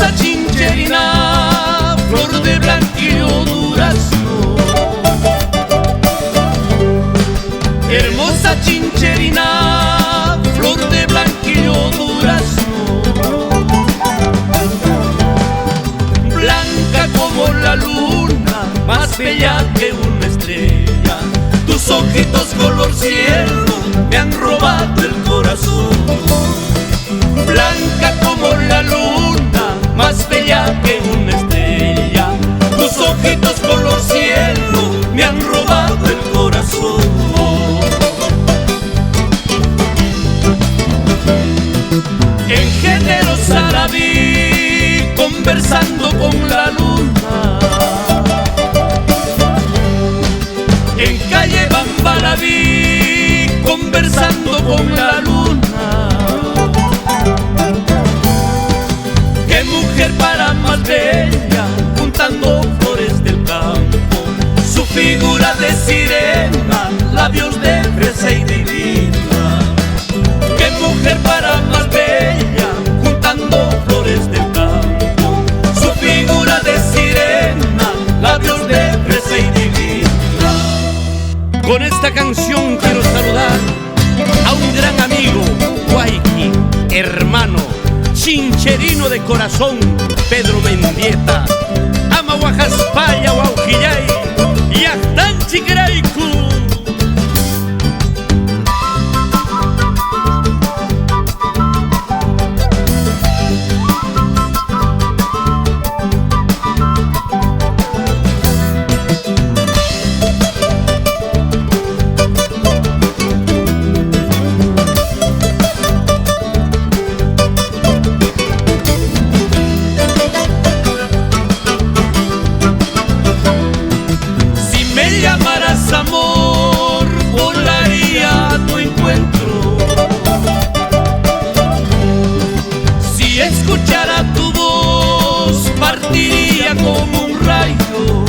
Hermosa chincherina, flor de blanquillo durazno. Hermosa chincherina, flor de blanquillo durazno. Blanca como la luna, más bella que una estrella. Tus ojitos color cielo me han robado el corazón. Blanca como la luna, más bella que una estrella. Tus ojitos color cielo me han robado el corazón. En generosa la vi conversando con la luna. En calle Bamba la vi conversando con la luna. Qué mujer para más bella, juntando flores del campo. Su figura de sirena, labios de fresa y divina. Qué mujer para más bella, juntando flores del campo. Su figura de sirena, labios de fresa y divina. Con esta canción quiero saludar a un gran amigo, Guayqui, hermano, chincherino de corazón, Pedro Mendieta. Ama Guajaspaya, Guauquillay, Yajtan Chiquiraicu. Llamaras amor, volaría a tu encuentro. Si escuchara tu voz, partiría como un rayo.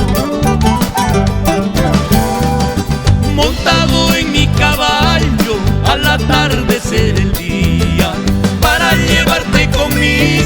Montado en mi caballo, al atardecer el día, para llevarte conmigo